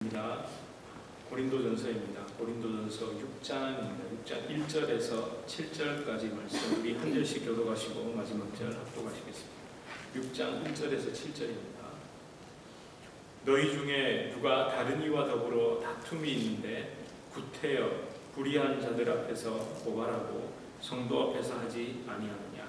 말씀입니다. 고린도전서입니다. 고린도전서 6장입니다. 6장 1절에서 7절까지 말씀 우리 한 절씩 교독하시고 마지막 절 합독하시겠습니다. 6장 1절에서 7절입니다. 너희 중에 누가 다른 이와 더불어 다툼이 있는데 구태여 불의한 자들 앞에서 고발하고 성도 앞에서 하지 아니하느냐.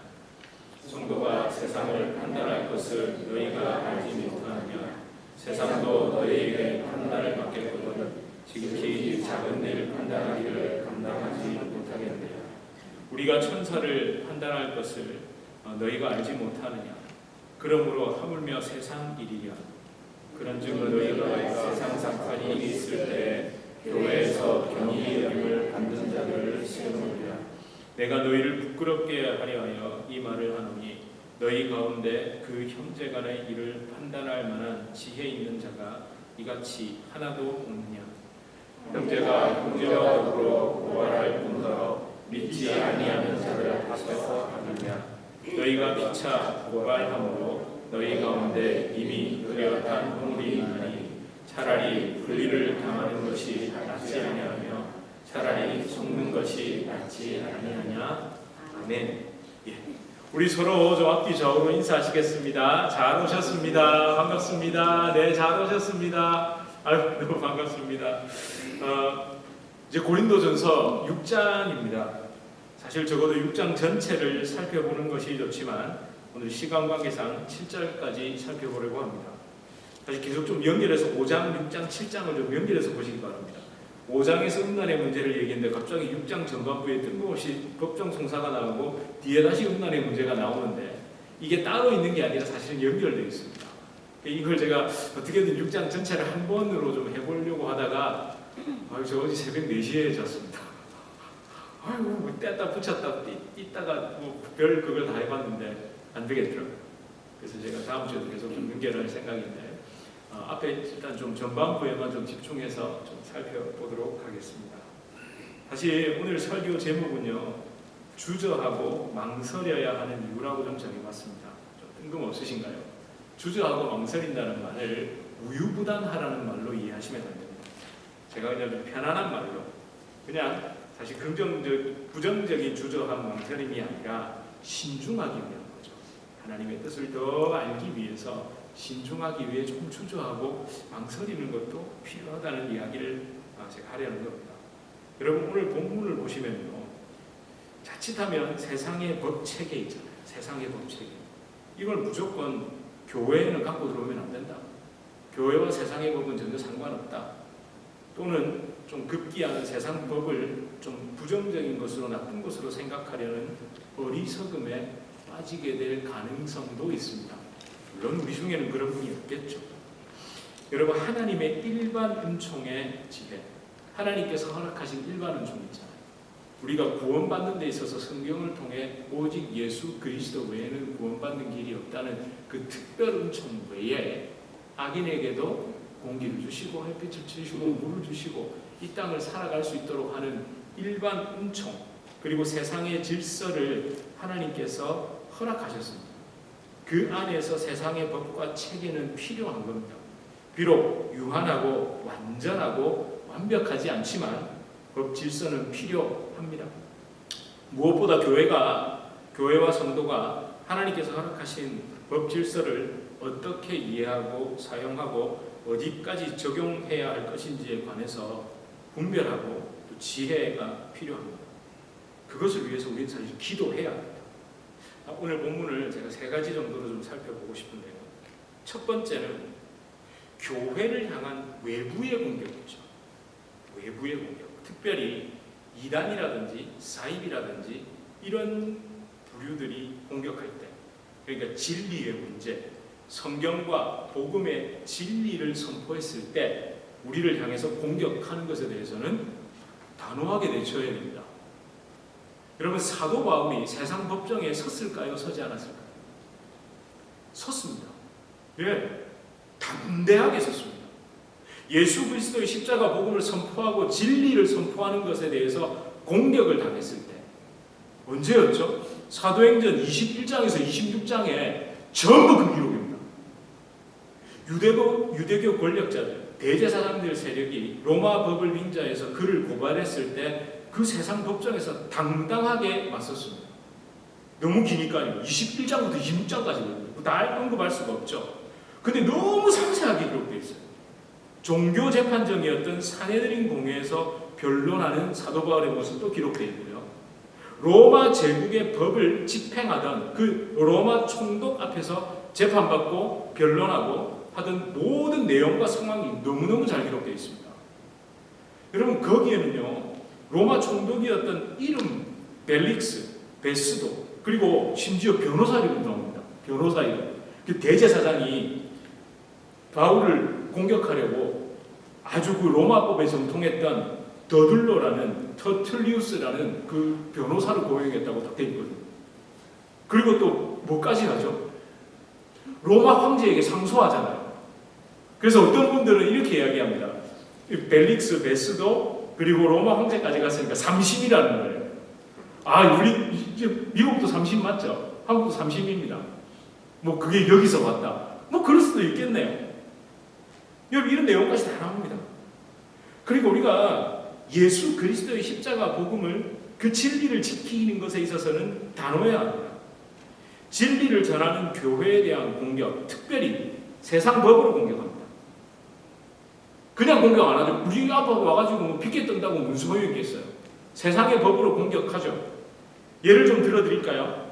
성도가 세상을 판단할 것을 너희가 알지 못하느냐. 세상도 너희에게 판단을 받겠거든 지극히 작은 일을 판단하기를 감당하지 못하겠느냐. 우리가 천사를 판단할 것을 너희가 알지 못하느냐. 그러므로 하물며 세상 일이랴. 그런즉 너희가 세상 상판이 있을 때 교회에서 경히 여김을 받는 자들을 세우느니라. 내가 너희를 부끄럽게 하려 하여 이 말을 하노니 너희 가운데 그 형제간의 일을 판단할 만한 지혜 있는 자가 이같이 하나도 없느냐. 형제가 형제와 더불어 고발할 뿐더러 믿지 아니하는 자들 앞에서 하느냐. 너희가 피차 고발함으로 너희 가운데 이미 끓여탄 홍물이 있나니 차라리 분리를 당하는 것이 낫지 아니하며 차라리 속는 것이 낫지 아니하냐. 아멘. 예. 우리 서로 좀 앞뒤 좌우로 인사하시겠습니다. 잘 오셨습니다. 반갑습니다. 네, 잘 오셨습니다. 아유, 너무 반갑습니다. 이제 고린도전서 6장입니다. 사실 적어도 6장 전체를 살펴보는 것이 좋지만 오늘 시간 관계상 7절까지 살펴보려고 합니다. 사실 계속 좀 연결해서 5장, 6장, 7장을 좀 연결해서 보시기 바랍니다. 5장에서 음란의 문제를 얘기했는데 갑자기 6장 전반부에 뜬금없이 법정 송사가 나오고 뒤에 다시 음란의 문제가 나오는데 이게 따로 있는 게 아니라 사실은 연결되어 있습니다. 이걸 제가 어떻게든 6장 전체를 한 번으로 좀 해보려고 하다가 저 어제 새벽 4시에 잤습니다. 아이고 뭐 뗐다 붙였다 띄다가 뭐 별 그걸 다 해봤는데 안 되겠더라고요. 그래서 제가 다음 주에도 계속 좀 연결할 생각인데 앞에 일단 좀 전반부에만 좀 집중해서 좀 살펴보도록 하겠습니다. 다시 오늘 설교 제목은요, 주저하고 망설여야 하는 이유라고 좀 정해봤습니다. 좀 뜬금없으신가요? 주저하고 망설인다는 말을 우유부단하라는 말로 이해하시면 안 됩니다. 제가 그냥 좀 편안한 말로 그냥 사실 부정적인 주저함 망설임이 아니라 신중하기 위한 거죠. 하나님의 뜻을 더 알기 위해서 신중하기 위해 좀 주저하고 망설이는 것도 필요하다는 이야기를 제가 하려는 겁니다. 여러분 오늘 본문을 보시면요, 자칫하면 세상의 법체계 있잖아요. 세상의 법체계. 이걸 무조건 교회에는 갖고 들어오면 안 된다. 교회와 세상의 법은 전혀 상관없다. 또는 좀 급기야는 세상 법을 좀 부정적인 것으로 나쁜 것으로 생각하려는 어리석음에 빠지게 될 가능성도 있습니다. 물론 우리 중에는 그런 분이 없겠죠. 여러분 하나님의 일반 은총의 지혜, 하나님께서 허락하신 일반 은총 있잖아요. 우리가 구원받는 데 있어서 성경을 통해 오직 예수 그리스도 외에는 구원받는 길이 없다는 그 특별 은총 외에 악인에게도 공기를 주시고 햇빛을 주시고 물을 주시고 이 땅을 살아갈 수 있도록 하는 일반 은총, 그리고 세상의 질서를 하나님께서 허락하셨습니다. 그 안에서 세상의 법과 체계는 필요한 겁니다. 비록 유한하고 완전하고 완벽하지 않지만 법 질서는 필요합니다. 무엇보다 교회와 성도가 하나님께서 허락하신 법 질서를 어떻게 이해하고 사용하고 어디까지 적용해야 할 것인지에 관해서 분별하고 또 지혜가 필요합니다. 그것을 위해서 우리는 사실 기도해야 합니다. 오늘 본문을 제가 3가지 정도로 좀 살펴보고 싶은데요. 첫 번째는 교회를 향한 외부의 공격이죠. 외부의 공격. 특별히 이단이라든지 사입이라든지 이런 부류들이 공격할 때, 그러니까 진리의 문제, 성경과 복음의 진리를 선포했을 때 우리를 향해서 공격하는 것에 대해서는 단호하게 대처해야 됩니다. 여러분 사도 바울이 세상 법정에 섰을까요? 서지 않았을까요? 섰습니다. 예, 담대하게 섰습니다. 예수 그리스도의 십자가 복음을 선포하고 진리를 선포하는 것에 대해서 공격을 당했을 때 언제였죠? 사도행전 21장에서 26장에 전부 그 기록입니다. 유대교 권력자들, 대제사장들 세력이 로마 법을 빙자해서 그를 고발했을 때 그 세상 법정에서 당당하게 맞섰습니다. 너무 기니까요. 21장부터 26장까지 다 언급할 수가 없죠. 근데 너무 상세하게 기록되어 있어요. 종교 재판정이었던 사내들인 공회에서 변론하는 사도 바울의 모습도 기록되어 있고요. 로마 제국의 법을 집행하던 그 로마 총독 앞에서 재판받고 변론하고 하던 모든 내용과 상황이 너무너무 잘 기록되어 있습니다. 여러분 거기에는요. 로마 총독이었던 이름 벨릭스, 베스도 그리고 심지어 변호사 이름도 나옵니다. 변호사 이름. 그 대제사장이 바울을 공격하려고 아주 그 로마법에 정통했던 더둘로라는 터틀리우스라는 그 변호사를 고용했다고 딱 돼 있거든요. 그리고 또 뭐까지 하죠? 로마 황제에게 상소하잖아요. 그래서 어떤 분들은 이렇게 이야기합니다. 벨릭스, 베스도 그리고 로마 황제까지 갔으니까 30이라는 거예요. 우리 미국도 30 맞죠? 한국도 30입니다. 뭐 그게 여기서 왔다. 뭐 그럴 수도 있겠네요. 여러분 이런 내용까지 다 나옵니다. 그리고 우리가 예수 그리스도의 십자가 복음을 그 진리를 지키는 것에 있어서는 단호해야 합니다. 진리를 전하는 교회에 대한 공격, 특별히 세상 법으로 공격합니다. 그냥 공격 안 하죠. 우리 아빠 와가지고 뭐 빗게 뜬다고 무슨 소용이 있겠어요. 세상의 법으로 공격하죠. 예를 좀 들어드릴까요?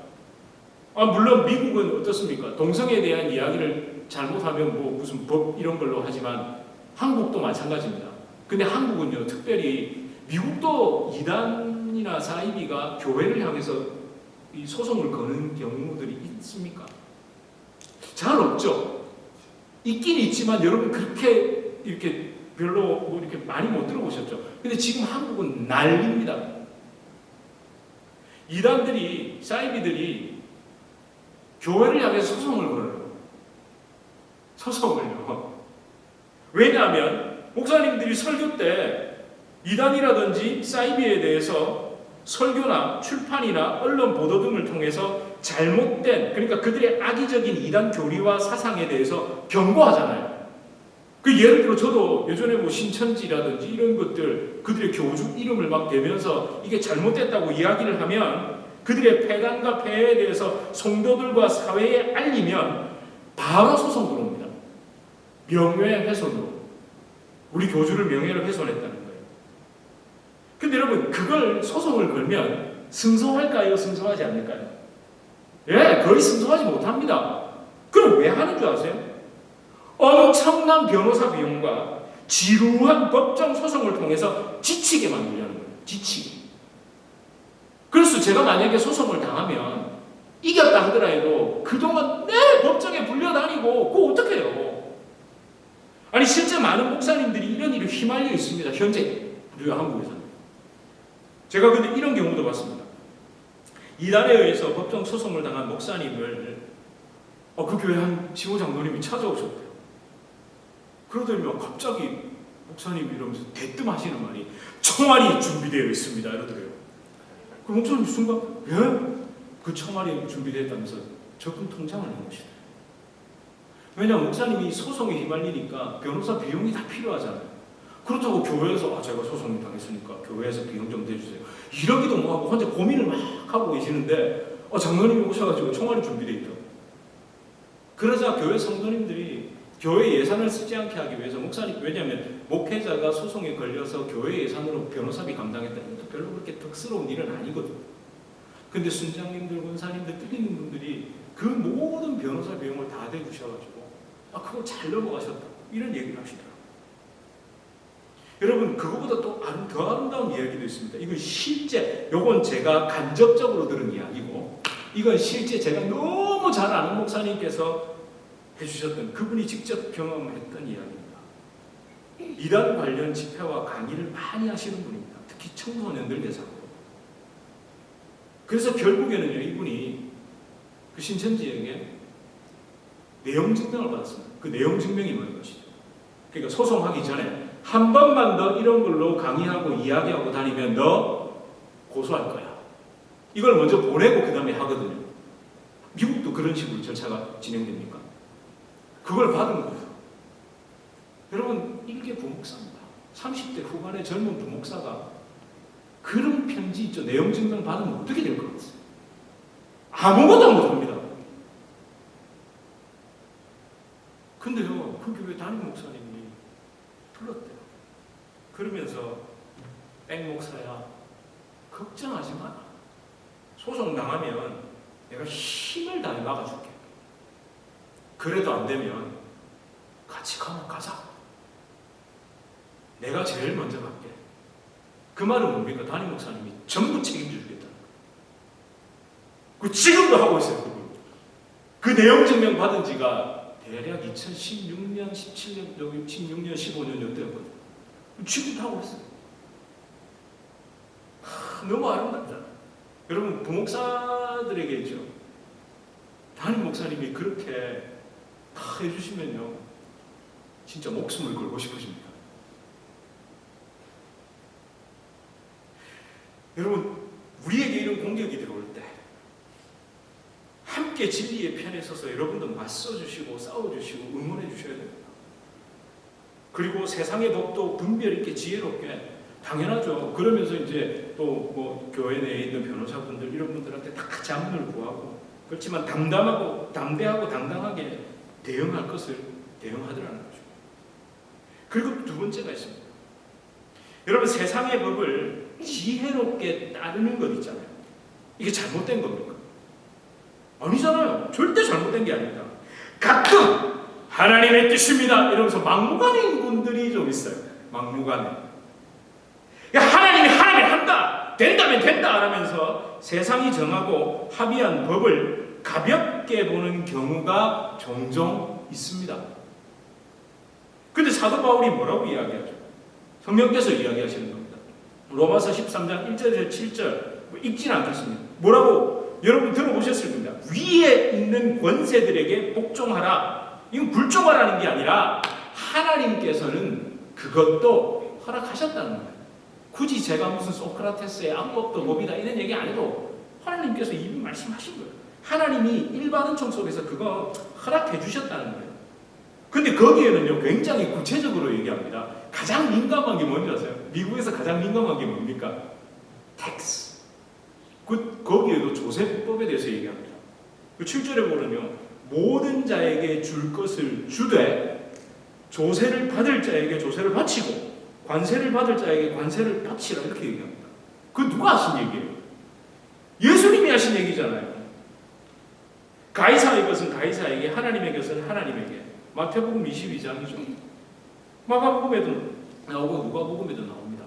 물론 미국은 어떻습니까? 동성애에 대한 이야기를 잘못하면 뭐 무슨 법 이런 걸로 하지만 한국도 마찬가지입니다. 근데 한국은요, 특별히 미국도 이단이나 사이비가 교회를 향해서 이 소송을 거는 경우들이 있습니까? 잘 없죠. 있긴 있지만 여러분 그렇게 이렇게 별로 뭐 이렇게 많이 못 들어보셨죠. 근데 지금 한국은 난립니다. 이단들이, 사이비들이 교회를 향해서 소송을 걸어요. 소송을요. 왜냐하면 목사님들이 설교 때 이단이라든지 사이비에 대해서 설교나 출판이나 언론 보도 등을 통해서 잘못된, 그러니까 그들의 악의적인 이단 교리와 사상에 대해서 경고하잖아요. 그 예를 들어 저도 예전에 뭐 신천지라든지 이런 것들 그들의 교주 이름을 막 대면서 이게 잘못됐다고 이야기를 하면 그들의 폐단과 폐해에 대해서 성도들과 사회에 알리면 바로 소송 들어옵니다. 명예훼손으로. 우리 교주를 명예를 훼손했다는 거예요. 근데 여러분 그걸 소송을 걸면 승소할까요? 승소하지 않을까요? 예, 거의 승소하지 못합니다. 그럼 왜 하는 줄 아세요? 엄청난 변호사 비용과 지루한 법정 소송을 통해서 지치게 만들려는 거예요. 지치게. 그래서 제가 만약에 소송을 당하면 이겼다 하더라도 그동안 법정에 불려다니고 그거 어떻게 해요? 아니 실제 많은 목사님들이 이런 일에 휘말려 있습니다. 현재 우리 한국에서는. 제가 근데 이런 경우도 봤습니다. 이단에 의해서 법정 소송을 당한 목사님을 그 교회 한 지호장로님이 찾아오셨대요. 그러더니 갑자기 목사님이 이러면서 대뜸 하시는 말이 총알이 준비되어 있습니다. 이러더래요. 그 목사님 순간 예? 그 총알이 준비되어 있다면서 적금 통장을 내놓으시대요. 왜냐하면 목사님이 소송에 휘말리니까 변호사 비용이 다 필요하잖아요. 그렇다고 교회에서 제가 소송을 당했으니까 교회에서 비용 좀 대주세요. 이러기도 뭐하고 혼자 고민을 막 하고 계시는데 장로님이 오셔가지고 총알이 준비되어 있다고. 그러자 교회 성도님들이 교회 예산을 쓰지 않게 하기 위해서 목사님, 왜냐하면 목회자가 소송에 걸려서 교회 예산으로 변호사비 감당했다는 것도 별로 그렇게 덕스러운 일은 아니거든요. 근데 순장님들, 권사님들, 뜯기는 분들이 그 모든 변호사 비용을 다 대주셔가지고 그걸 잘 넘어가셨다 이런 얘기를 하시더라고요. 여러분 그거보다 또 더 아름다운 이야기도 있습니다. 이건 실제, 요건 제가 간접적으로 들은 이야기고 이건 실제 제가 너무 잘 아는 목사님께서 해주셨던, 그분이 직접 경험했던 이야기입니다. 이단 관련 집회와 강의를 많이 하시는 분입니다. 특히 청소년들 대상으로. 그래서 결국에는요, 이분이 그 신천지에게 내용 증명을 받았습니다. 그 내용 증명이 뭐인 것이죠. 그러니까 소송하기 전에 한 번만 더 이런 걸로 강의하고 이야기하고 다니면 너 고소할 거야. 이걸 먼저 보내고 그 다음에 하거든요. 미국도 그런 식으로 절차가 진행됩니까? 그걸 받은 거예요. 여러분, 이게 부목사입니다. 30대 후반의 젊은 부목사가 그런 편지 있죠. 내용 증명 받으면 어떻게 될 것 같아요? 아무것도 못합니다. 근데요, 그 교회 담임 목사님이 불렀대요. 그러면서 백 목사야, 걱정하지 마라. 소송 당하면 내가 힘을 다해 막아줄게. 그래도 안 되면 같이 가자. 내가 제일 먼저 갈게. 그 말은 뭡니까? 담임 목사님이 전부 책임져 주겠다는 거예요. 그 지금도 하고 있어요. 그 내용 증명 받은 지가 대략 2016년, 17년, 16년, 15년 이때였거든요. 지금도 하고 있어요. 너무 아름답다. 여러분, 부목사들에게 있죠. 담임 목사님이 그렇게 다 해주시면요, 진짜 목숨을 걸고 싶으십니다. 여러분, 우리에게 이런 공격이 들어올 때 함께 진리의 편에 서서 여러분도 맞서주시고 싸워주시고 응원해 주셔야 됩니다. 그리고 세상의 법도 분별 있게 지혜롭게, 당연하죠. 그러면서 이제 또 뭐 교회 내에 있는 변호사분들 이런 분들한테 다 자문을 구하고, 그렇지만 담대하고 당당하게 대응할 것을 대응하더라는 거죠. 그리고 두 번째가 있습니다. 여러분, 세상의 법을 지혜롭게 따르는 것 있잖아요. 이게 잘못된 겁니까? 아니잖아요. 절대 잘못된 게 아닙니다. 가끔 하나님의 뜻입니다 이러면서 막무가내인 분들이 좀 있어요. 막무가내. 하나님이 한다, 된다면 된다 하면서 세상이 정하고 합의한 법을 가볍게 보는 경우가 종종 있습니다. 근데 사도 바울이 뭐라고 이야기하죠? 성령께서 이야기하시는 겁니다. 로마서 13장 1절에서 7절 읽지는 않겠습니다. 뭐라고 여러분 들어보셨을 겁니다. 위에 있는 권세들에게 복종하라. 이건 불종하라는 게 아니라 하나님께서는 그것도 허락하셨다는 거예요. 굳이 제가 무슨 소크라테스의 악법도 법이다 이런 얘기 안 해도 하나님께서 이미 말씀하신 거예요. 하나님이 일반 은총 속에서 그거 허락해 주셨다는 거예요. 근데 거기에는요, 굉장히 구체적으로 얘기합니다. 가장 민감한 게 뭔지 아세요? 미국에서 가장 민감한 게 뭡니까? 텍스. 거기에도 조세법에 대해서 얘기합니다. 그 7절에 보면요, 모든 자에게 줄 것을 주되 조세를 받을 자에게 조세를 바치고 관세를 받을 자에게 관세를 바치라, 이렇게 얘기합니다. 그 누가 하신 얘기예요? 예수님이 하신 얘기잖아요. 가이사의 것은 가이사에게, 하나님의 것은 하나님에게. 마태복음 22장이죠. 마가복음에도 나오고 누가복음에도 나옵니다.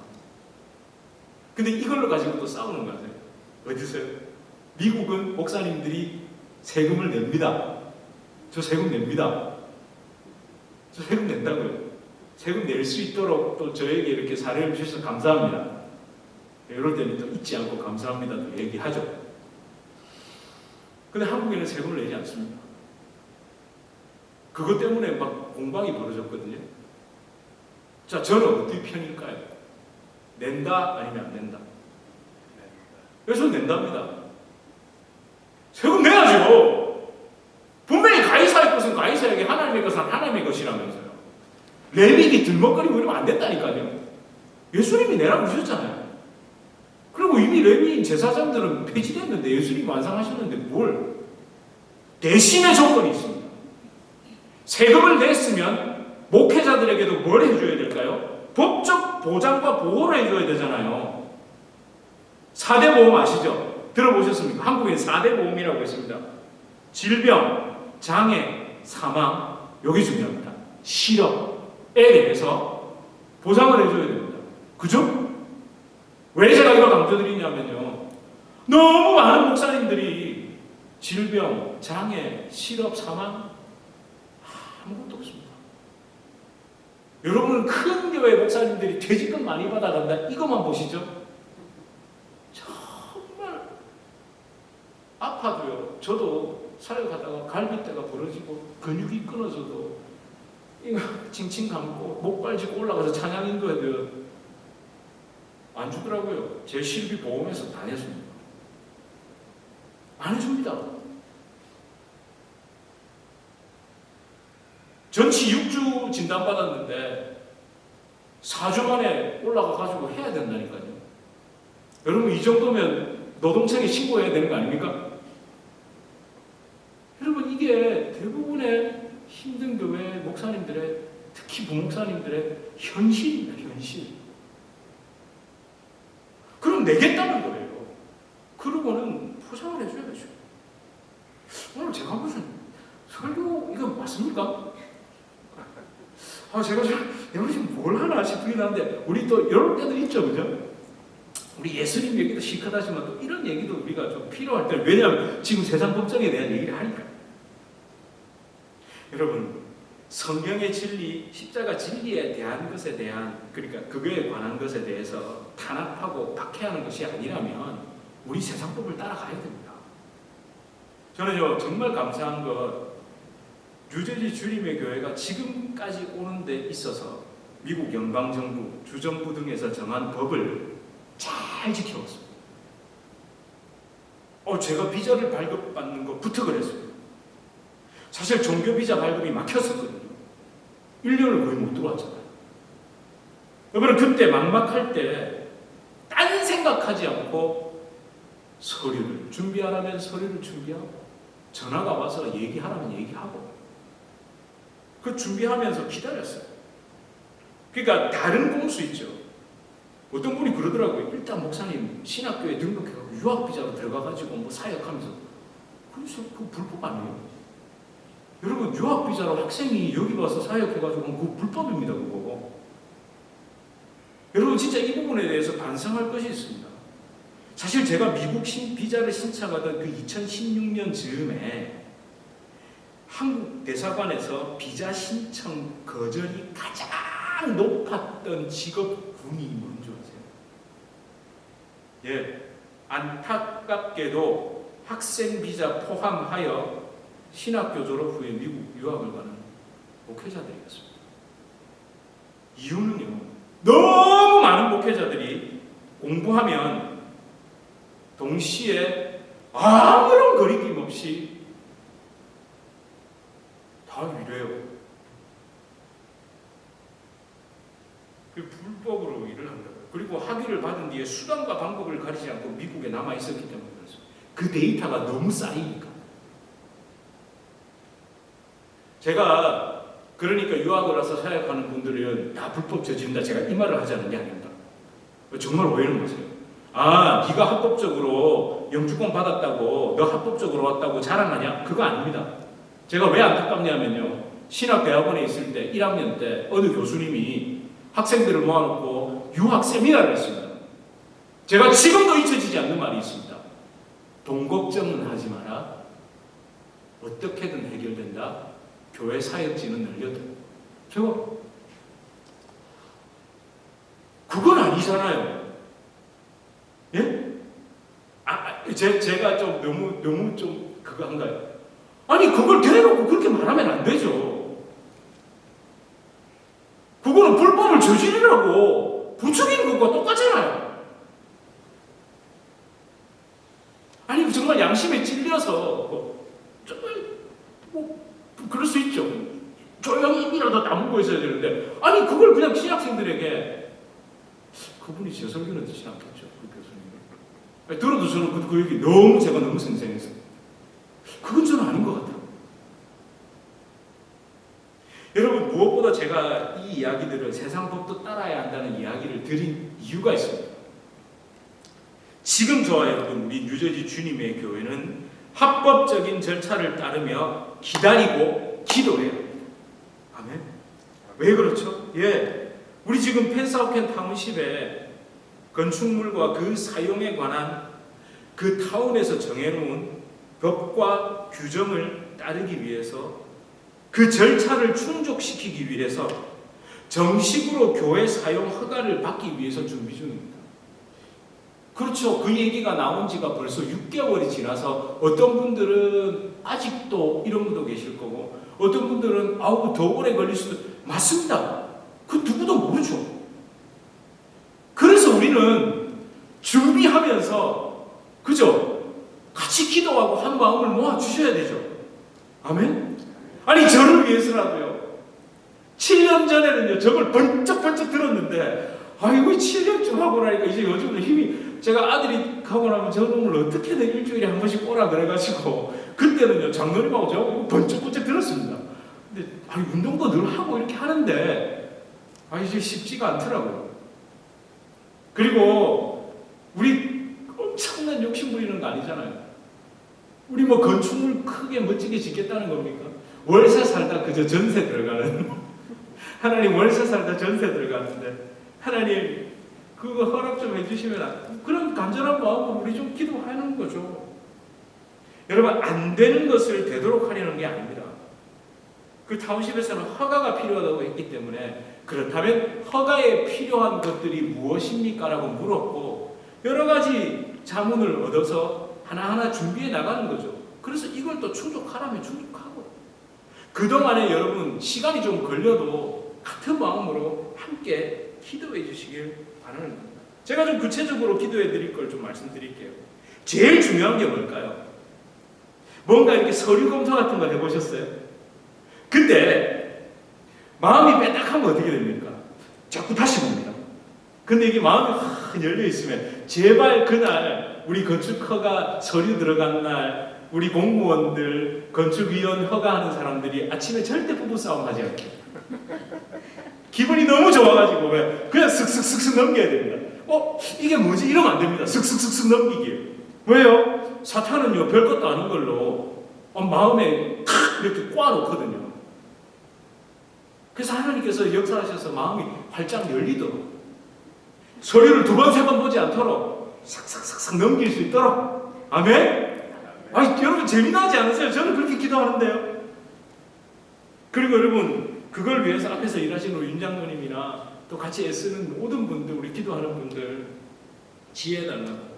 근데 이걸로 가지고 또 싸우는 거 아세요? 어디서요? 미국은 목사님들이 세금을 냅니다. 저 세금 냅니다. 저 세금 낸다고요. 세금 낼 수 있도록 또 저에게 이렇게 사례를 주셔서 감사합니다. 이럴 때는 또 잊지 않고 감사합니다도 얘기하죠. 근데 한국에는 세금을 내지 않습니다. 그것 때문에 막 공방이 벌어졌거든요. 자, 저는 어떤 편일까요? 낸다 아니면 안 낸다? 그래서 낸답니다. 세금 내야죠. 분명히 가이사의 것은 가이사에게, 하나님의 것은 하나님의 것이라면서요. 레위기 들먹거리고 이러면 안 된다니까요. 예수님이 내라고 하셨잖아요. 그리고 이미 레위인 제사장들은 폐지됐는데 예수님이 완성하셨는데 뭘? 대신의 조건이 있습니다. 세금을 냈으면 목회자들에게도 뭘 해줘야 될까요? 법적 보장과 보호를 해줘야 되잖아요. 4대 보험 아시죠? 들어보셨습니까? 한국엔 4대 보험이라고 있습니다. 질병, 장애, 사망, 여기 중요합니다. 실업에 대해서 보상을 해줘야 됩니다. 그죠? 왜 제가 이걸 강조드리냐면요, 너무 많은 목사님들이 질병, 장애, 실업, 사망 아무것도 없습니다. 여러분은 큰 교회 목사님들이 퇴직금 많이 받아간다, 이것만 보시죠. 정말 아파도요, 저도 사역하다가 갈비뼈가 부러지고 근육이 끊어져도 이거 칭칭 감고 목발 짚고 올라가서 찬양 인도해야 돼요. 안 주더라고요. 제 실비 보험에서 다 냈습니다. 안 해줍니다. 전치 6주 진단받았는데 4주 만에 올라가가지고 해야 된다니까요. 여러분, 이 정도면 노동청에 신고해야 되는 거 아닙니까? 여러분, 이게 대부분의 힘든 교회 목사님들의, 특히 부목사님들의 현실입니다. 현실. 그럼 내겠다는 거예요. 그러고는 포장을 해줘야죠. 오늘 제가 무슨 설교 이거 맞습니까? 제가 지금 뭘 하나 싶긴 한데, 우리 또 이런 때도 있죠, 그죠? 우리 예수님 얘기도 시크하지만 또 이런 얘기도 우리가 좀 필요할 때, 왜냐하면 지금 세상 법정에 대한 얘기를 하니까. 여러분, 성경의 진리, 십자가 진리에 대한 것에 대한, 그러니까 그거에 관한 것에 대해서 탄압하고 박해하는 것이 아니라면 우리 세상법을 따라가야 됩니다. 저는요, 정말 감사한 것, 뉴저지 주님의 교회가 지금까지 오는 데 있어서 미국 연방정부, 주정부 등에서 정한 법을 잘 지켜왔습니다. 제가 비자를 발급받는 것부터 그랬어요. 사실 종교 비자 발급이 막혔었거든요. 1년을 거의 못 들어왔잖아요. 여러분, 그때 막막할 때 딴 생각하지 않고 서류를 준비하라면 서류를 준비하고, 전화가 와서 얘기하라면 얘기하고, 그 준비하면서 기다렸어요. 그러니까 다른 공수 있죠. 어떤 분이 그러더라고요. 일단 목사님 신학교에 등록해가지고 유학비자로 들어가가지고 뭐 사역하면서, 그래서 그 불법 아니에요? 여러분, 유학비자로 학생이 여기 와서 사역해가지고 그거 불법입니다. 그거. 여러분, 진짜 이 부분에 대해서 반성할 것이 있습니다. 사실 제가 미국 비자를 신청하던 그 2016년 즈음에 한국 대사관에서 비자 신청 거절이 가장 높았던 직업군이 뭔지 아세요? 예, 안타깝게도 학생 비자 포함하여 신학교 졸업 후에 미국 유학을 가는 목회자들이었습니다. 이유는요, 너무 많은 목회자들이 공부하면 동시에 아무런 거리낌 없이 다 이래요. 그 불법으로 일을 한다고요. 그리고 학위를 받은 뒤에 수단과 방법을 가리지 않고 미국에 남아 있었기 때문에 그렇습니다. 그 데이터가 너무 쌓이니까. 제가 그러니까 유학을 와서 사역하는 분들은 다 불법 저지른다, 제가 이 말을 하자는 게 아닙니다. 정말 오해는 마세요. 네가 합법적으로 영주권 받았다고, 너 합법적으로 왔다고 자랑하냐? 그거 아닙니다. 제가 왜 안타깝냐면요, 신학대학원에 있을 때 1학년 때 어느 교수님이 학생들을 모아놓고 유학 세미나를 했습니다. 제가 지금도 잊혀지지 않는 말이 있습니다. 돈 걱정은 하지 마라. 어떻게든 해결된다. 교회 사역지는 늘려도. 그건 아니잖아요. 예? 제가 좀 너무 좀 그거 한가요? 아니, 그걸 대놓고 그렇게 말하면 안 되죠. 그거는 불법을 저지르라고 부추기는 것과 똑같잖아요. 아니, 정말 양심에 찔려서 정말 그럴 수 있죠. 조용히 입이라도 다물고 있어야 되는데, 아니, 그걸 그냥 신학생들에게, 그분이 제 설교는 듣지 않겠죠, 그 교수님. 들어도 저는 그 얘기 제가 너무 생생했어요. 그건 저는 아닌 것 같아요. 여러분, 무엇보다 제가 이 이야기들을 세상 법도 따라야 한다는 이야기를 드린 이유가 있습니다. 지금 저와 여러분, 우리 뉴저지 주님의 교회는 합법적인 절차를 따르며 기다리고 기도해야 합니다. 아멘. 왜 그렇죠? 예, 우리 지금 펜사우켄 타운십의 건축물과 그 사용에 관한 그 타운에서 정해놓은 법과 규정을 따르기 위해서, 그 절차를 충족시키기 위해서 정식으로 교회 사용 허가를 받기 위해서 준비 중입니다. 그렇죠. 그 얘기가 나온 지가 벌써 6개월이 지나서 어떤 분들은 아직도 이런 분도 계실 거고, 어떤 분들은 더 오래 걸릴 수도. 맞습니다. 그 누구도 모르죠. 그래서 우리는 준비하면서, 그죠? 같이 기도하고 한 마음을 모아 주셔야 되죠. 아멘? 아니, 저를 위해서라도요. 7년 전에는요 저걸 번쩍번쩍 들었는데 아이고 7년쯤 하고 나니까 이제 요즘은 힘이 제가 아들이 가고 나면 저 놈을 어떻게든 일주일에 한 번씩 오라 그래가지고 그때는요 장로님하고 저 번쩍번쩍 들었습니다. 근데 운동도 늘 하고 이렇게 하는데 이제 쉽지가 않더라고요. 그리고 우리 엄청난 욕심 부리는 거 아니잖아요. 우리 뭐 건축물 크게 멋지게 짓겠다는 겁니까? 월세 살다 그저 전세 들어가는 하나님 월세 살다 전세 들어가는데 하나님 그거 허락 좀 해주시면 그런 간절한 마음으로 우리 좀 기도하는 거죠. 여러분 안 되는 것을 되도록 하려는 게 아닙니다. 그 타운십에서는 허가가 필요하다고 했기 때문에 그렇다면 허가에 필요한 것들이 무엇입니까? 라고 물었고 여러 가지 자문을 얻어서 하나하나 준비해 나가는 거죠. 그래서 이걸 또 충족하라면 충족하고 그동안에 여러분 시간이 좀 걸려도 같은 마음으로 함께 기도해 주시길 바라는 겁니다. 제가 좀 구체적으로 기도해 드릴 걸 좀 말씀드릴게요. 제일 중요한 게 뭘까요? 뭔가 이렇게 서류 검토 같은 거 해보셨어요? 근데 마음이 빼딱하면 어떻게 됩니까? 자꾸 다시 봅니다. 근데 이게 마음이 확 열려 있으면 제발 그날 우리 건축허가 서류 들어간 날 우리 공무원들 건축위원 허가하는 사람들이 아침에 절대 부부싸움 하지 않게 기분이 너무 좋아가지고 왜 그냥 슥슥슥슥 넘겨야 됩니다. 이게 뭐지? 이러면 안 됩니다. 슥슥슥슥 넘기기. 왜요? 사탄은요 별것도 아닌 걸로 마음에 탁 이렇게 꽈놓거든요. 그래서 하나님께서 역사하셔서 마음이 활짝 열리도록 서류를 2번, 3번 보지 않도록 싹싹싹싹 넘길 수 있도록. 아멘? 여러분 재미나지 않으세요? 저는 그렇게 기도하는데요. 그리고 여러분 그걸 위해서 앞에서 일하시는 우리 윤장로님이나 또 같이 애쓰는 모든 분들, 우리 기도하는 분들 지혜달라고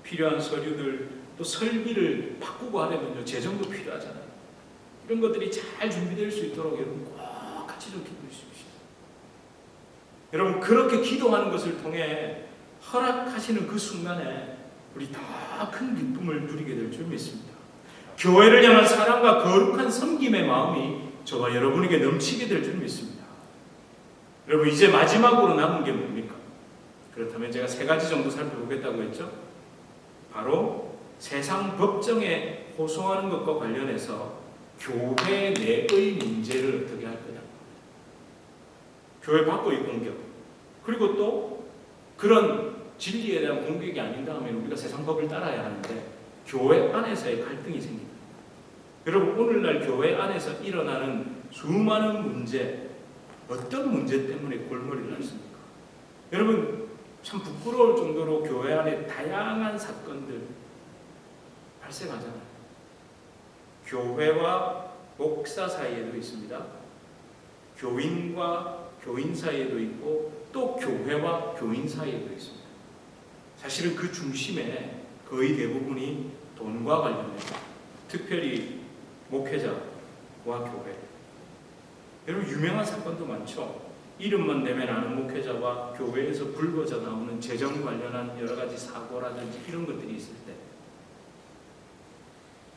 필요한 서류들 또 설비를 바꾸고 하려면요 재정도 필요하잖아요. 이런 것들이 잘 준비될 수 있도록 여러분 꼭 같이 좀 기도해 주십시오. 여러분 그렇게 기도하는 것을 통해 허락하시는 그 순간에 우리 더 큰 기쁨을 누리게 될 줄 믿습니다. 교회를 향한 사랑과 거룩한 섬김의 마음이 저와 여러분에게 넘치게 될 줄 믿습니다. 여러분 이제 마지막으로 남은 게 뭡니까? 그렇다면 제가 3가지 정도 살펴보겠다고 했죠. 바로 세상 법정에 호소하는 것과 관련해서 교회 내의 문제를 어떻게 할 거냐. 교회 밖의 공격. 그리고 또 그런 진리에 대한 공격이 아닌 다음에 우리가 세상 법을 따라야 하는데 교회 안에서의 갈등이 생깁니다. 여러분 오늘날 교회 안에서 일어나는 수많은 문제, 어떤 문제 때문에 골머리를 앓습니까? 여러분 참 부끄러울 정도로 교회 안에 다양한 사건들 발생하잖아요. 교회와 목사 사이에도 있습니다. 교인과 교인 사이에도 있고 또 교회와 교인 사이에도 있습니다. 사실은 그 중심에 거의 대부분이 돈과 관련된 특별히 목회자와 교회. 여러분 유명한 사건도 많죠. 이름만 내면 아는 목회자와 교회에서 불거져 나오는 재정 관련한 여러 가지 사고라든지 이런 것들이 있을 때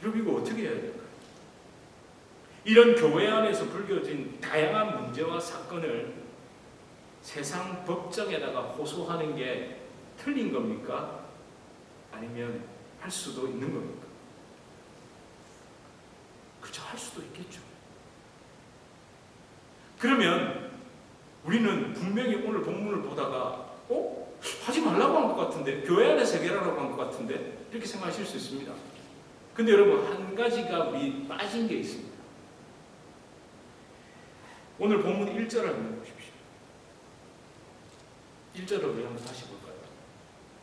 여러분 이거 어떻게 해야 될까요? 이런 교회 안에서 불거진 다양한 문제와 사건을 세상 법정에다가 호소하는 게 틀린 겁니까? 아니면 할 수도 있는 겁니까? 그렇죠. 할 수도 있겠죠. 그러면 우리는 분명히 오늘 본문을 보다가 하지 말라고 한 것 같은데 교회 안에서 해결하라고 한 것 같은데 이렇게 생각하실 수 있습니다. 근데 여러분 한 가지가 우리 빠진 게 있습니다. 오늘 본문 1절을 한번 보십시오. 1절을 우리 한번 다시 볼까요?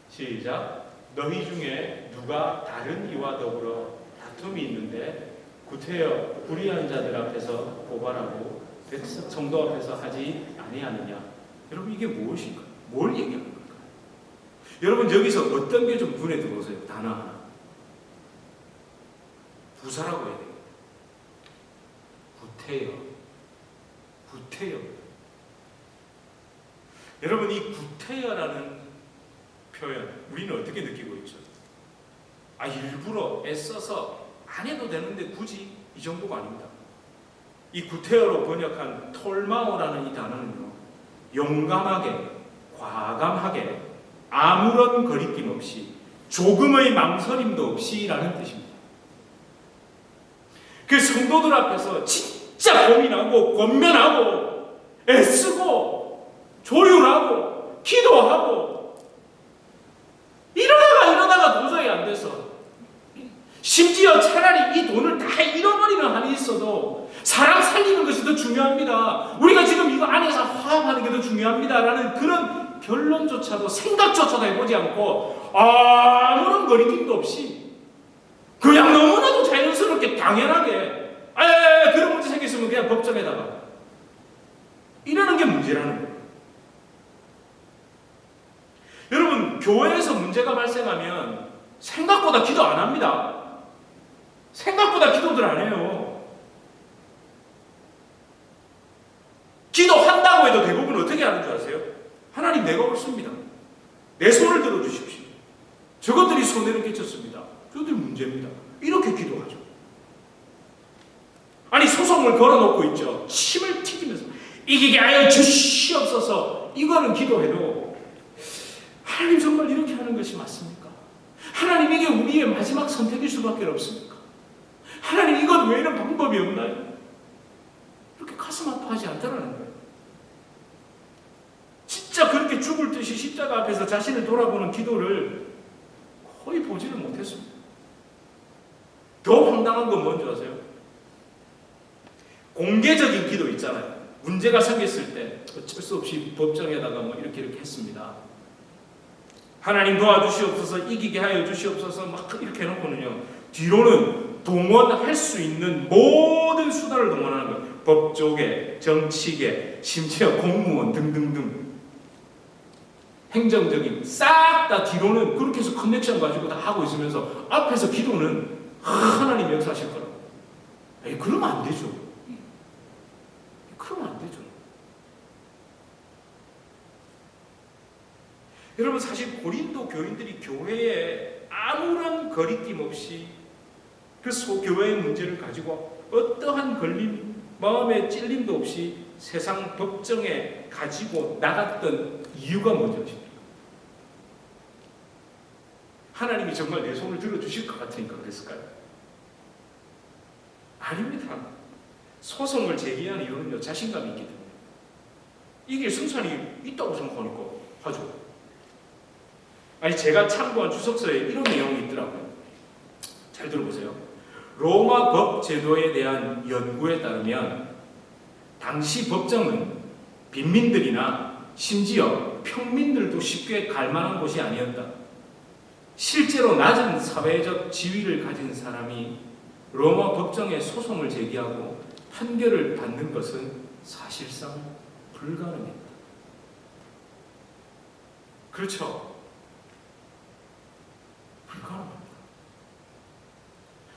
시작. 너희 중에 누가 다른 이와 더불어 다툼이 있는데 구태여 불의한 자들 앞에서 고발하고 성도 앞에서 하지 아니하느냐. 여러분 이게 무엇인가요? 뭘 얘기하는 걸까요? 여러분 여기서 어떤 게 좀 눈에 들어오세요? 단어 하나. 부사라고 해야 돼요. 구태여. 여러분 이 구태여라는 표현 우리는 어떻게 느끼고 있죠? 일부러 애써서 안 해도 되는데 굳이 이 정도가 아닙니다. 이 구테어로 번역한 톨마오라는 이 단어는요, 용감하게, 과감하게, 아무런 거리낌 없이, 조금의 망설임도 없이라는 뜻입니다. 그 성도들 앞에서 진짜 고민하고 권면하고 애쓰고 조율하고 기도하고 이러다가 도저히 안 돼서, 심지어 차라리 이 돈을 다 잃어버리는 한이 있어도 사람 살리는 것이 더 중요합니다. 우리가 지금 이거 안에서 화합하는 게 더 중요합니다라는 그런 결론조차도 생각조차도 해보지 않고 아무런 거리낌도 없이 그냥 너무나도 자연스럽게 당연하게 그런 문제 생겼으면 그냥 법정에다가 이러는 게 문제라는 거예요. 여러분, 교회에서 문제가 발생하면 생각보다 기도 안 합니다. 생각보다 기도들 안 해요. 기도한다고 해도 대부분 어떻게 하는 줄 아세요? 하나님, 내가 옳습니다. 내 손을 들어주십시오. 저것들이 손해를 끼쳤습니다. 저것들이 문제입니다. 이렇게 기도하죠. 아니, 소송을 걸어놓고 있죠. 침을 튀기면서 이기게 하여 주시옵소서. 이거는 기도해도 하나님, 정말 이렇게 하는 것이 맞습니까? 하나님, 이게 우리의 마지막 선택일 수밖에 없습니까? 하나님, 이것 외에는 방법이 없나요? 이렇게 가슴 아파하지 않다라는 거예요. 진짜 그렇게 죽을 듯이 십자가 앞에서 자신을 돌아보는 기도를 거의 보지를 못했습니다. 더 황당한 건 뭔지 아세요? 공개적인 기도 있잖아요. 문제가 생겼을 때 어쩔 수 없이 법정에다가 뭐 이렇게 했습니다. 하나님 도와주시옵소서, 이기게 하여 주시옵소서, 막 이렇게 해놓고는요, 뒤로는 동원할 수 있는 모든 수단을 동원하는 거예요. 법조계, 정치계, 심지어 공무원 등등등. 행정적인 싹 다 뒤로는 그렇게 해서 커넥션 가지고 다 하고 있으면서 앞에서 기도는 하나님 역사하실 거라고. 그러면 안 되죠. 그러면 안 되죠. 여러분, 사실 고린도 교인들이 교회에 아무런 거리낌 없이 그 교회의 문제를 가지고 어떠한 걸림, 마음의 찔림도 없이 세상 법정에 가지고 나갔던 이유가 뭔지 하나님이 정말 내 손을 들어주실 것 같으니까 그랬을까요? 아닙니다. 소송을 제기한 이유는요, 자신감이 있기 때문에. 이게 승산이 있다고 생각하니까 하죠. 아니, 제가 참고한 주석서에 이런 내용이 있더라고요. 잘 들어보세요. 로마 법 제도에 대한 연구에 따르면 당시 법정은 빈민들이나 심지어 평민들도 쉽게 갈 만한 곳이 아니었다. 실제로 낮은 사회적 지위를 가진 사람이 로마 법정에 소송을 제기하고 판결을 받는 것은 사실상 불가능했다. 그렇죠? 불가능합니다.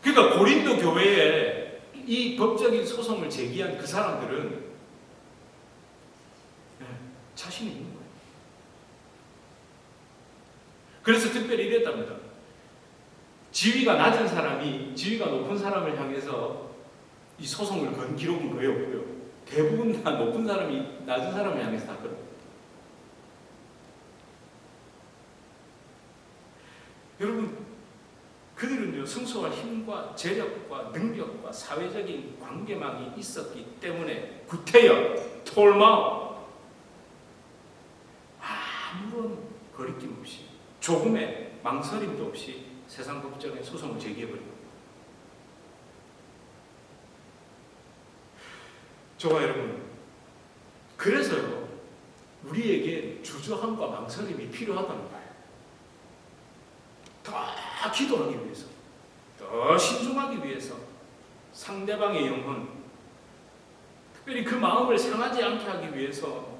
그러니까 고린도 교회에 이 법적인 소송을 제기한 그 사람들은 자신이 있는 거예요. 그래서 특별히 이랬답니다. 지위가 낮은 사람이 지위가 높은 사람을 향해서 이 소송을 건 기록은 거의 없고요. 대부분 다 높은 사람이 낮은 사람을 향해서 다 걸어요. 여러분, 그들은요, 승소할 힘과 재력과 능력과 사회적인 관계망이 있었기 때문에 구테여, 톨마오, 아무런 거리낌 없이, 조금의 망설임도 없이 세상 법정에 소송을 제기해버립니다. 저와 여러분, 그래서요, 우리에게 주저함과 망설임이 필요하다는 거예요. 더 기도하기 위해서, 더 신중하기 위해서, 상대방의 영혼, 특별히 그 마음을 상하지 않게 하기 위해서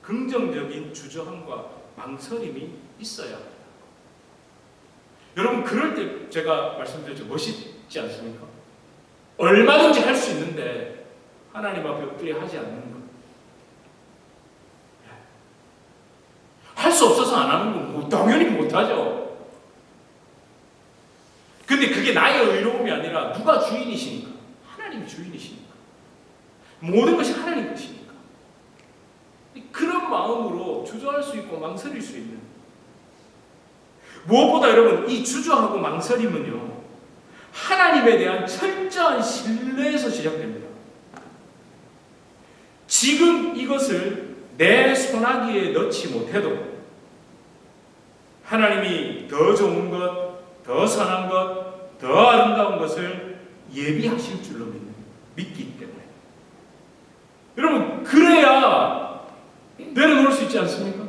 긍정적인 주저함과 망설임이 있어야 합니다. 여러분, 그럴 때 제가 말씀드렸죠. 멋있지 않습니까? 얼마든지 할 수 있는데 하나님 앞에 엎드려 하지 않는 것. 할 수 없어서 안 하는 건 뭐 당연히 못하죠. 근데 그게 나의 의로움이 아니라 누가 주인이시니까? 하나님이 주인이시니까. 모든 것이 하나님 것이니까. 그런 마음으로 주저할 수 있고 망설일 수 있는, 무엇보다 여러분 이 주저하고 망설임은요 하나님에 대한 철저한 신뢰에서 시작됩니다. 지금 이것을 내 손아귀에 넣지 못해도 하나님이 더 좋은 것, 더 선한 것, 더 아름다운 것을 예비하실 줄로 믿기 때문에, 여러분 그래야 내려놓을 수 있지 않습니까?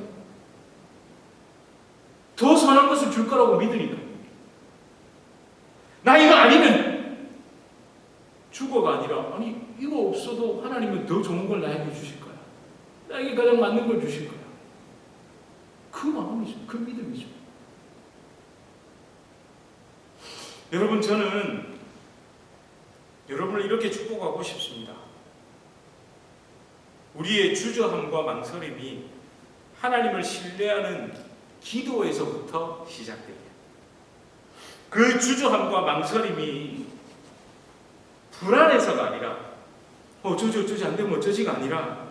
더 선한 것을 줄 거라고 믿으니까. 나 이거 아니면 죽어가 아니라, 아니 이거 없어도 하나님은 더 좋은 걸 나에게 주실 거야. 나에게 가장 맞는 걸 주실 거야. 그 마음이죠. 그 믿음이죠. 여러분 저는 여러분을 이렇게 축복하고 싶습니다. 우리의 주저함과 망설임이 하나님을 신뢰하는 기도에서부터 시작됩니다. 그 주저함과 망설임이 불안해서가 아니라 어쩌지 안 되면 어쩌지가 아니라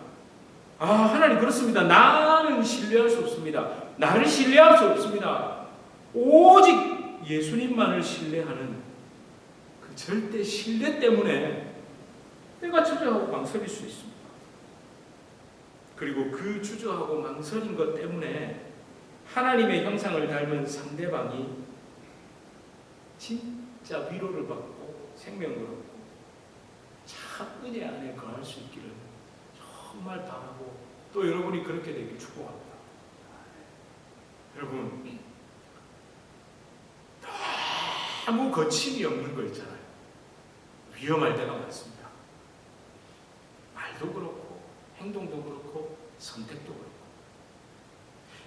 하나님 그렇습니다. 나는 신뢰할 수 없습니다. 나를 신뢰할 수 없습니다. 오직 예수님만을 신뢰하는 그 절대 신뢰 때문에 내가 주저하고 망설일 수 있습니다. 그리고 그 주저하고 망설인 것 때문에 하나님의 형상을 닮은 상대방이 진짜 위로를 받고 생명을 얻고 참 은혜 안에 거할 수 있기를 정말 바라고, 또 여러분이 그렇게 되길 축복합니다. 여러분 아무 거침이 없는 거 있잖아요. 위험할 때가 많습니다. 말도 그렇고 행동도 그렇고 선택도 그렇고.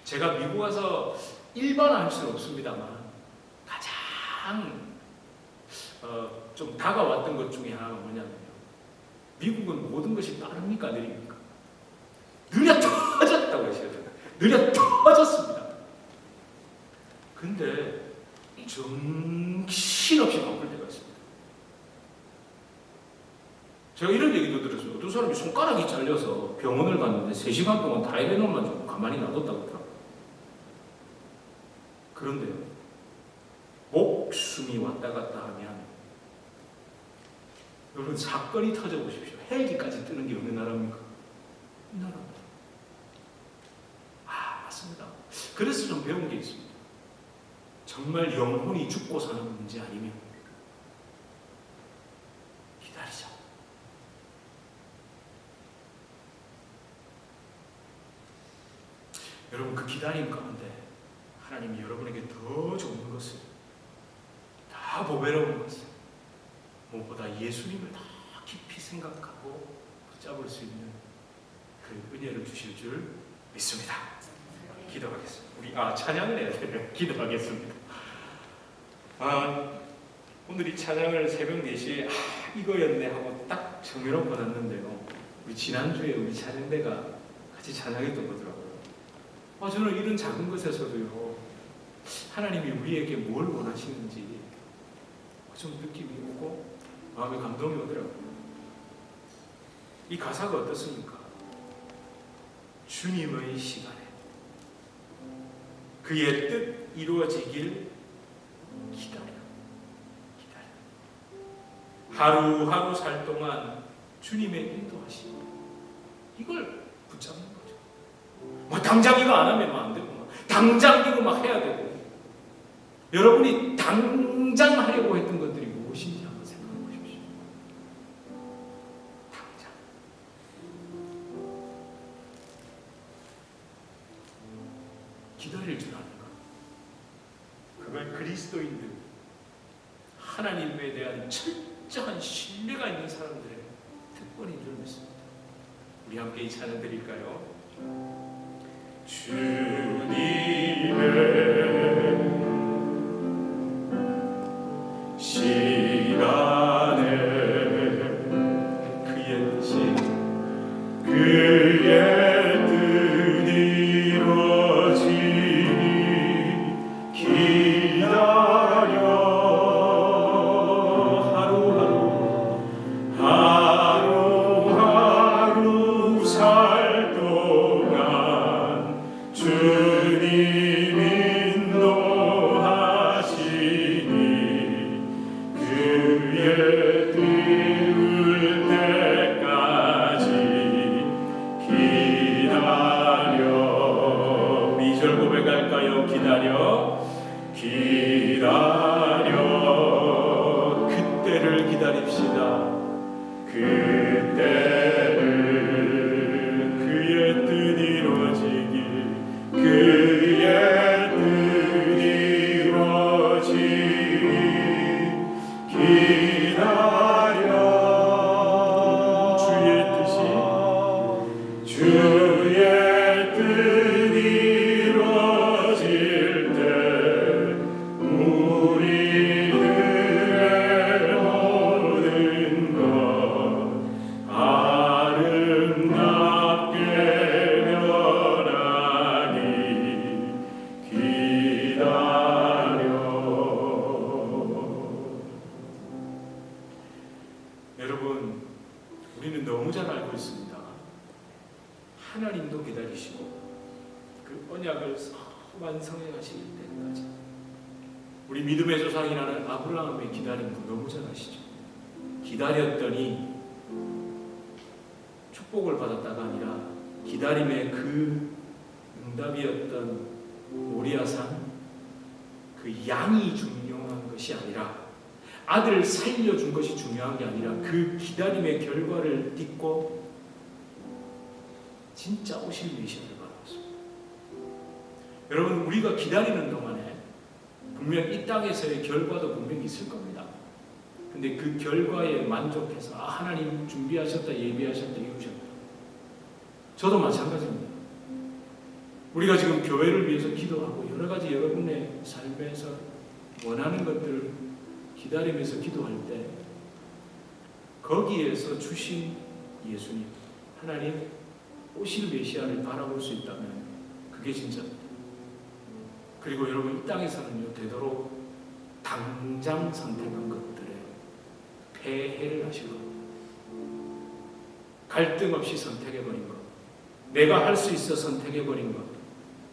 제가 미국 와서 일반화할 수는 없습니다만 가장 좀 다가왔던 것 중에 하나가 뭐냐면요, 미국은 모든 것이 빠릅니까 느립니까? 느려 터졌다고 하셔야 돼요. 느려 터졌습니다. 근데 정신없이 바쁠 때가 있습니다. 제가 이런 얘기도 들었어요. 어떤 사람이 손가락이 잘려서 병원을 갔는데 3시간 동안 타이레놀만 좀 가만히 놔뒀다고 하더라고요. 그런데요, 목숨이 왔다 갔다 하면, 여러분 사건이 터져보십시오. 헬기까지 뜨는 게 어느 나라입니까? 이 나라입니다. 맞습니다. 그래서 좀 배운 게 있습니다. 정말 영혼이 죽고 사는 문제 아니면 기다리자. 여러분 그 기다림 가운데 하나님이 여러분에게 더 좋은 것을, 다 보배로운 것을, 무엇보다 예수님을 더 깊이 생각하고 붙잡을 수 있는 그 은혜를 주실 줄 믿습니다. 기도하겠습니다. 우리 찬양을 해야 돼요. 기도하겠습니다. 오늘 이 찬양을 새벽 4시에 이거였네 하고 딱 정해놓고 놨는데요, 우리 지난주에 우리 찬양대가 같이 찬양했던 거더라고요. 저는 이런 작은 것에서도요 하나님이 우리에게 뭘 원하시는지 좀 느낌이 오고 마음에 감동이 오더라고요. 이 가사가 어떻습니까? 주님의 시간에 그의 뜻 이루어지길 기다려. 하루하루 살 동안 주님의 인도하심, 이걸 붙잡는 거죠. 당장 이거 안 하면 안 되고, 당장 이거 막 해야 되고. 여러분이 당장 하려고 했던 것들이 무엇인지 한번 생각해 보십시오. 당장. 기다릴 줄 아는 것. 그걸 그리스도인들, 하나님에 대한 철저한 신뢰가 있는 사람들의 특권인 줄 믿습니다. 우리 함께 이 찬양 드릴까요? 주님의 시간에 그의 뜻이, 그의 뜻 이루어지니 기다려. 하루하루 2절 고백할까요? 기다려 그때를 기다립시다. 그때를 그의 뜻 이루어지길 그의 뜻 이루어지길 기다려 주의 뜻이 주의 뜻 이루어질 때 우리들의 모든 것 아름답게 변하기 기다려. 여러분, 우리는 너무 잘 알고 있습니다. 하나님도 기다리시고 그 언약을 완성해 가실 때까지 우리 믿음의 조상이라는 아브라함의 기다림도 너무 잘 아시죠? 기다렸더니 축복을 받았다가 아니라 기다림의 그 응답이었던 모리아산 그 양이 중요한 것이 아니라 아들 살려준 것이 중요한 게 아니라 그 기다림의 결과를 딛고 진짜 오실 메시아를 바라봤습니다. 여러분, 우리가 기다리는 동안에 분명 이 땅에서의 결과도 분명히 있을 겁니다. 근데 그 결과에 만족해서 하나님 준비하셨다, 예비하셨다, 이루셨다. 저도 마찬가지입니다. 우리가 지금 교회를 위해서 기도하고 여러 가지 여러분의 삶에서 원하는 것들을 기다리면서 기도할 때 거기에서 주신 예수님, 하나님 오실 메시아를 바라볼 수 있다면 그게 진짜입니다. 그리고 여러분, 이 땅에서는요 되도록 당장 선택한 것들에 폐해를 하실 겁니다. 갈등 없이 선택해버린 것, 내가 할 수 있어 선택해버린 것,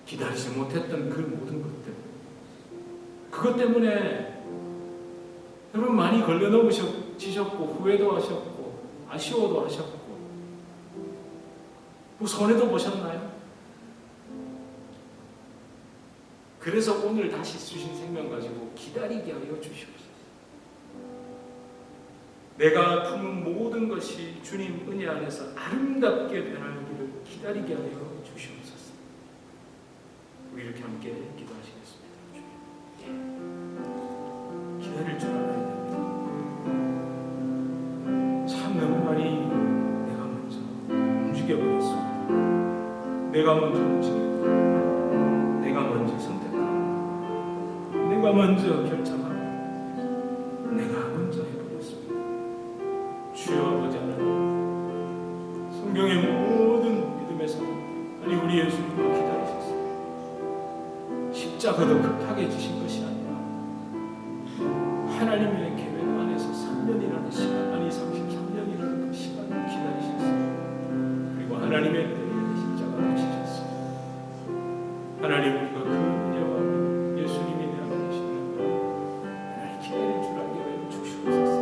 기다리지 못했던 그 모든 것들, 그것 때문에 여러분 많이 걸려넘으셨고 후회도 하셨고 아쉬워도 하셨고 뭐 손해도 보셨나요? 그래서 오늘 다시 주신 생명 가지고 기다리게 하여 주시옵소서. 내가 품은 모든 것이 주님 은혜 안에서 아름답게 변하기를 기다리게 하여 주시옵소서. 우리 이렇게 함께 기도하시겠습니다. 기다릴 줄 알아야 됩니다. 참 너무 많이 내가 먼저 움직여버렸습니다. 내가 먼저 움직이고 내가 먼저 선택하고 내가 먼저 결정하고 내가 먼저 해버렸습니다. 주여 아버지 하나님, 성경의 모든 믿음에서 아니 우리 예수님을 기다리셨습니다. 십자가도 급하게 지신 것이 아니라 하나님의 계획 안에서 3년이라는 시간, 아니 33년이라는 그 시간을 기다리셨습니다. 그리고 하나님의 때에 십자가를 지셨습니다. 하나님, 우리가 그 은혜와 예수님이 내 안에 계시는 걸 하나님 기다릴 줄 알게 하여 주시옵소서.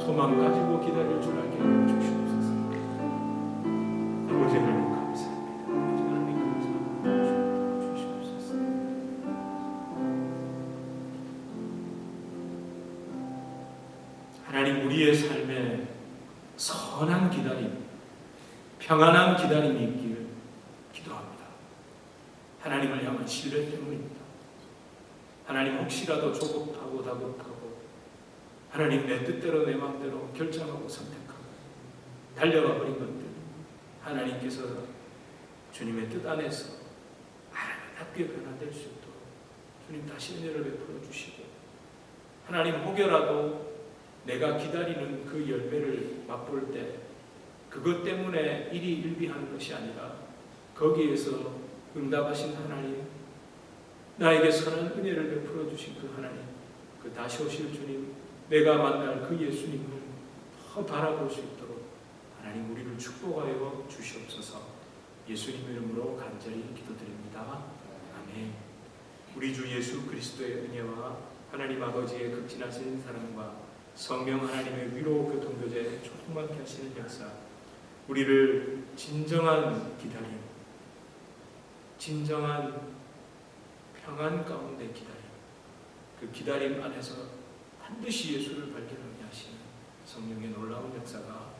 소망 가지고 기다릴 줄 알게 하여 주시옵소서. 아버지 하나님 감사합니다. 아버지 하나님 감사합니다. 주시옵소서. 하나님, 우리의 삶에 선한 기다림, 평안한 기다림이 있기를 기도합니다. 하나님을 향한 신뢰 때문입니다. 하나님, 혹시라도 조급하고 다급하고 하나님 내 뜻대로 내 마음대로 결정하고 선택하고 달려가 버린 것들, 하나님께서 주님의 뜻 안에서 아름답게 변화될 수 있도록 주님 다시 은혜를 베풀어 주시고, 하나님 혹여라도 내가 기다리는 그 열매를 맛볼 때 그것 때문에 일이 일비하는 것이 아니라 거기에서 응답하신 하나님, 나에게 선한 은혜를 베풀어 주신 그 하나님, 그 다시 오실 주님, 내가 만날 그 예수님을 더 바라볼 수 있도록 하나님 우리를 축복하여 주시옵소서. 예수님 이름으로 간절히 기도드립니다. 아멘. 우리 주 예수 그리스도의 은혜와 하나님 아버지의 극진하신 사랑과 성령 하나님의 위로 교통교제 조금맣게 하시는 역사, 우리를 진정한 기다림, 진정한 평안 가운데 기다림, 그 기다림 안에서 반드시 예수를 발견하게 하시는 성령의 놀라운 역사가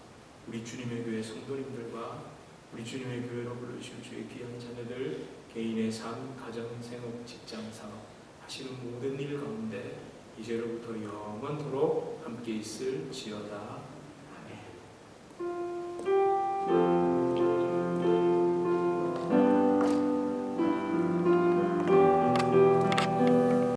우리 주님의 교회 성도님들과 우리 주님의 교회로 부르실 주의 귀한 자녀들 개인의 삶, 가정, 생업, 직장, 사업 하시는 모든 일 가운데 이제로부터 영원토록 함께 있을지어다.